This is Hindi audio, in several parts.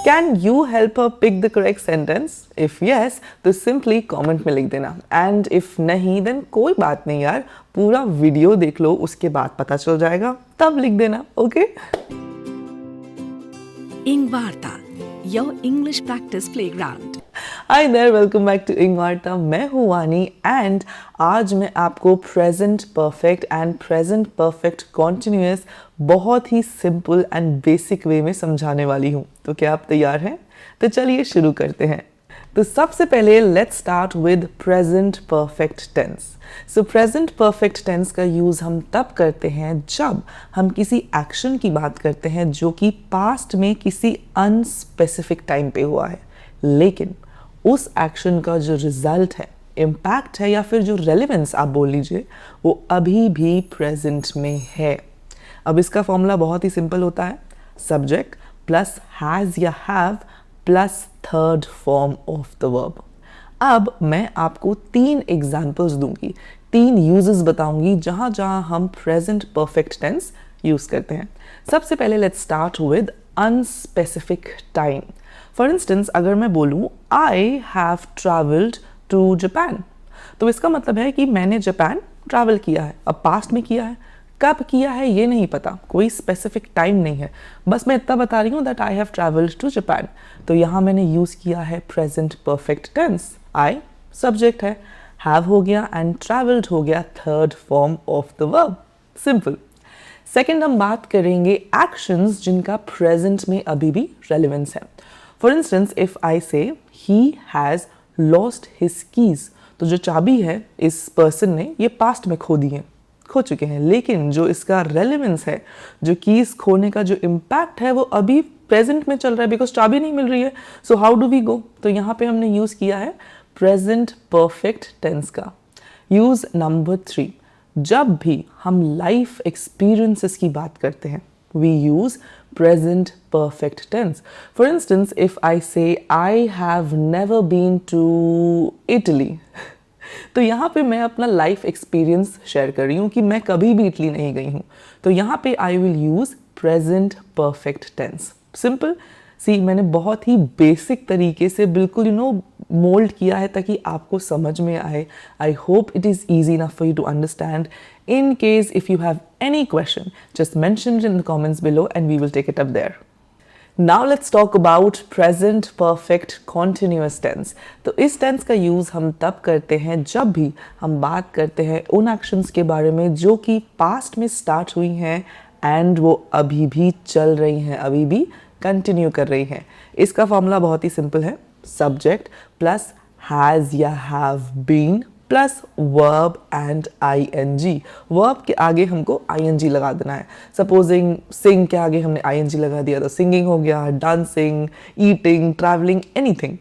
Can you help her pick the correct sentence? If yes, तो simply comment में लिख देना. And if नहीं, then कोई बात नहीं यार, पूरा वीडियो देख लो, उसके बाद पता चल जाएगा, तब लिख देना, okay? Ingvarta, your English practice playground. Hi there, welcome back to Ingvarta. मैं हूँ वानी and आज मैं आपको present perfect and present perfect continuous बहुत ही simple and basic way में समझाने वाली हूँ. तो क्या आप तैयार हैं? तो चलिए शुरू करते हैं. तो सबसे पहले let's start with present perfect tense. So present perfect tense का यूज़ हम तब करते हैं जब हम किसी एक्शन की बात करते हैं जो कि पास्ट में किसी अनस्पेसिफिक टाइम पे हुआ है, लेकिन उस एक्शन का जो रिजल्ट है, इम्पैक्ट है या फिर जो रेलेवेंस आप बोल लीजिए, वो अभी भी प्रेजेंट में है. अब इसका फॉर्मूला बहुत ही सिंपल होता है, सब्जेक्ट प्लस हैज़ या have plus third form of the verb. अब मैं आपको 3 एग्जाम्पल्स दूंगी, 3 यूजेस बताऊंगी जहां जहां हम प्रेजेंट परफेक्ट टेंस यूज करते हैं. सबसे पहले let's start with unspecific time. For instance अगर मैं बोलूं I have travelled to Japan, तो इसका मतलब है कि मैंने जापान ट्रैवल किया है. अब पास्ट में किया है, कब किया है ये नहीं पता, कोई स्पेसिफिक टाइम नहीं है, बस मैं इतना बता रही हूँ that I have travelled to Japan. तो यहाँ मैंने यूज़ किया है present perfect tense. I subject है, हैव हो गया एंड ट्रैवल्ड हो गया third form of the verb. Simple. Second हम बात करेंगे एक्शंस जिनका प्रेजेंट में अभी भी रेलेवेंस है. फॉर इंस्टेंस इफ आई से he has lost his keys, तो जो चाबी है इस पर्सन ने ये पास्ट में खो दी है, खो चुके हैं, लेकिन जो इसका रेलेवेंस है, जो कीज खोने का जो इम्पैक्ट है, वो अभी प्रेजेंट में चल रहा है बिकॉज चाबी नहीं मिल रही है. So how do we go? तो यहाँ पे हमने यूज किया है प्रेजेंट परफेक्ट टेंस का. यूज नंबर 3, जब भी हम लाइफ एक्सपीरियंसेस की बात करते हैं, we use present perfect tense. For instance, if I say I have never been to Italy, तो यहाँ पे मैं अपना लाइफ एक्सपीरियंस शेयर कर रही हूँ कि मैं कभी भी इटली नहीं गई हूँ. तो यहाँ पे I will use present perfect tense. Simple. See मैंने बहुत ही बेसिक तरीके से बिल्कुल मोल्ड किया है ताकि आपको समझ में आए. I hope it is easy enough for you to understand. In case if you have any question, just mention it in the comments below and we will take it up there. Now let's talk about present perfect continuous tense. तो इस tense का यूज़ हम तब करते हैं जब भी हम बात करते हैं उन actions के बारे में जो कि past में start हुई हैं and वो अभी भी चल रही हैं, अभी भी continue कर रही हैं. इसका फॉर्मूला बहुत ही सिंपल है, subject plus has या have been plus verb and ing. Verb के आगे हमको ing लगा देना है. सपोजिंग सिंग के आगे हमने ing लगा दिया तो सिंगिंग हो गया, डांसिंग, ईटिंग, ट्रैवलिंग, एनीथिंग.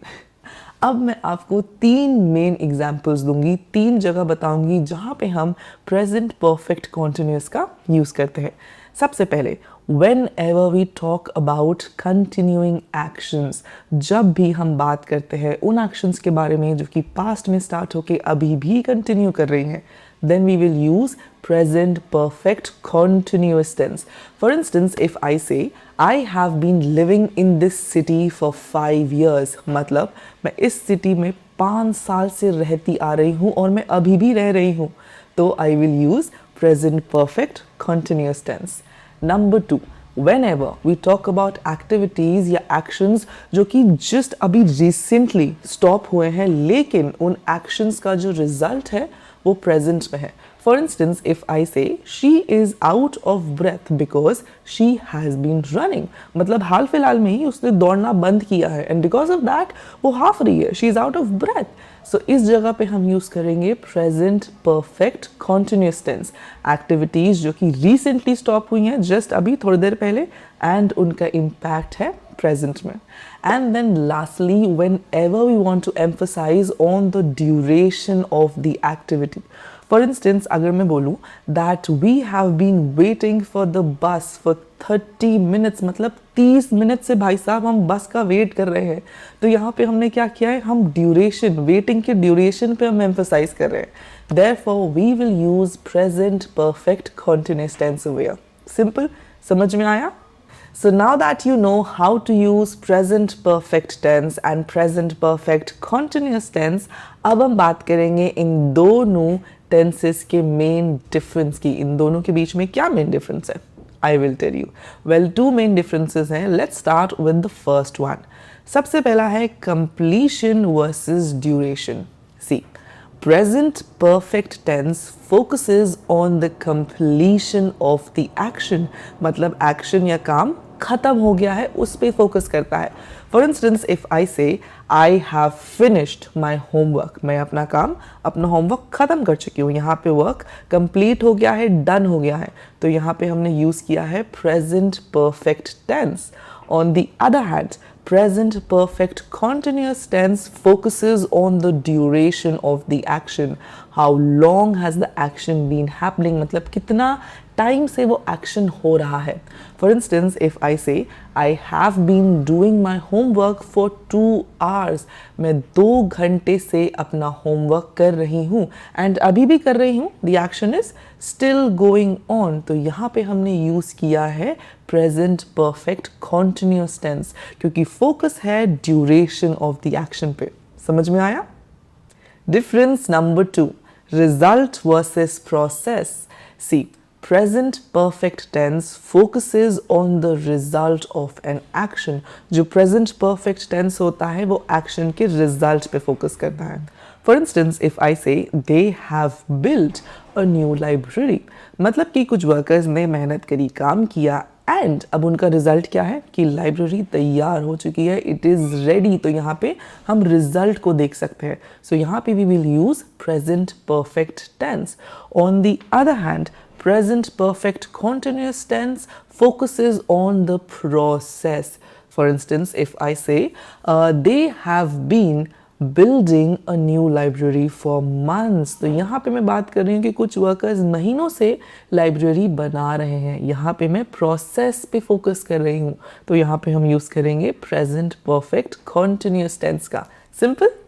अब मैं आपको 3 मेन एग्जाम्पल्स दूंगी, 3 जगह बताऊंगी जहां पे हम प्रेजेंट परफेक्ट कॉन्टिन्यूस का यूज करते हैं. सबसे पहले whenever we talk about continuing actions, जब भी हम बात करते हैं उन actions के बारे में जो कि past में start होके अभी भी continue कर रही हैं, then we will use present perfect continuous tense. For instance, if I say I have been living in this city for 5 years, मतलब मैं इस city में 5 साल से रहती आ रही हूँ और मैं अभी भी रह रही हूँ, तो I will use present perfect continuous tense. Number 2, whenever we talk about activities या actions जो कि just अभी recently stop हुए हैं, लेकिन उन actions का जो result है वो present में है. For instance, if I say she is out of breath because she has been running, मतलब हाल फिलहाल में ही उसने दौड़ना बंद किया है and because of that वो हाफ रही है, she is out of breath. So इस जगह पे हम यूज़ करेंगे present perfect continuous tense. Activities जो कि recently stop हुई हैं, just अभी थोड़ी देर पहले, and उनका impact है present में. And then lastly, whenever we want to emphasize on the duration of the activity. For instance, अगर मैं बोलूँ that we have been waiting for the bus for 30 minutes, मतलब 30 मिनट से भाई साहब हम बस का वेट कर रहे हैं, तो यहाँ पे हमने क्या किया है, हम ड्यूरेशन, वेटिंग के ड्यूरेशन पे हम एम्फसाइज कर रहे हैं. Therefore, we will use present perfect continuous tense here. Simple. समझ में आया? So now that you know how to use present perfect tense and present perfect continuous tense, अब हम बात करेंगे इन दोनों टेंसेस के मेन डिफरेंस की। इन दोनों के बीच में क्या मेन डिफरेंस है? I will tell you. Well, two main differences हैं. Let's start with the first one. सबसे पहला है completion versus duration. See, present perfect tense focuses on the completion of the action. मतलब action या काम खत्म हो गया है उस पे फोकस करता है. For instance if I say I have finished my homework, मैं अपना होमवर्क खत्म कर चुकी हूँ. यहाँ पे वर्क कंप्लीट हो गया है, डन हो गया है, तो यहाँ पे हमने यूज़ किया है present perfect tense. On the other hand, present perfect continuous tense focuses on the duration of the action. How long has the action been happening? मतलब कितना टाइम से वो एक्शन हो रहा है. For instance if I say I have been doing my homework for 2 hours, मैं 2 घंटे से अपना होमवर्क कर रही हूँ एंड अभी भी कर रही हूँ. The action is still going on. तो यहाँ पे हमने यूज़ किया है प्रेजेंट परफेक्ट कॉन्टिन्यूस टेंस क्योंकि फोकस है ड्यूरेशन ऑफ द एक्शन पे. समझ में आया? Difference number 2, result versus process. See, present perfect tense focuses on the result of an action. जो present perfect tense होता है वो action के result पे focus करता है. For instance, if I say they have built a new library, मतलब कि कुछ workers ने मेहनत करी, काम किया एंड अब उनका रिजल्ट क्या है कि लाइब्रेरी तैयार हो चुकी है, इट इज़ रेडी. तो यहाँ पे हम रिजल्ट को देख सकते हैं. सो यहाँ पे we will use present perfect tense. On the other hand, present perfect continuous tense focuses on the process. For instance, if I say they have been building a new library for months, तो यहाँ पे मैं बात कर रही हूँ कि कुछ वर्कर्स महीनों से लाइब्रेरी बना रहे हैं. यहाँ पे मैं प्रोसेस पे फोकस कर रही हूँ, तो यहाँ पे हम यूज़ करेंगे प्रेजेंट परफेक्ट कॉन्टिन्यूस टेंस का. Simple.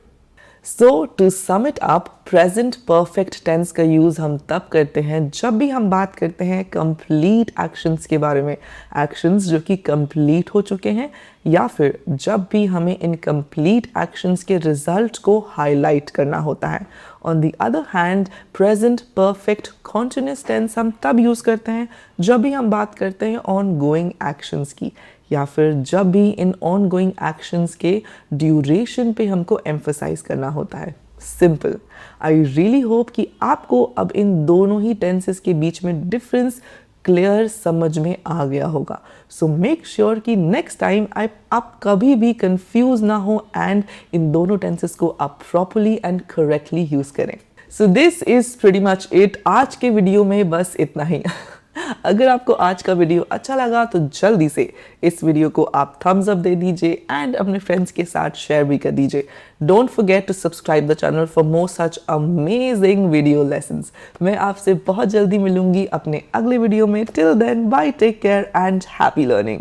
So to sum it up, present perfect tense का यूज़ हम तब करते हैं जब भी हम बात करते हैं कंप्लीट एक्शंस के बारे में, एक्शंस जो कि कंप्लीट हो चुके हैं, या फिर जब भी हमें इन कंप्लीट एक्शंस के रिजल्ट को हाईलाइट करना होता है. On the other hand, present perfect continuous tense हम तब यूज़ करते हैं जब भी हम बात करते हैं ऑन गोइंग एक्शंस की, या फिर जब भी इन ऑन गोइंग एक्शंस के ड्यूरेशन पे हमको एम्फसाइज करना होता है. सिंपल. आई रियली होप कि आपको अब इन दोनों ही टेंसेस के बीच में डिफरेंस क्लियर समझ में आ गया होगा. सो मेक श्योर कि नेक्स्ट टाइम आप कभी भी कंफ्यूज ना हो एंड इन दोनों टेंसेस को आप प्रॉपरली एंड करेक्टली यूज़ करें. So this is pretty much it. आज के वीडियो में बस इतना ही. अगर आपको आज का वीडियो अच्छा लगा तो जल्दी से इस वीडियो को आप थम्स अप दे दीजिए एंड अपने फ्रेंड्स के साथ शेयर भी कर दीजिए. Don't forget to subscribe the channel for more such amazing video lessons. मैं आपसे बहुत जल्दी मिलूंगी अपने अगले वीडियो में. Till then, bye, take care and happy learning.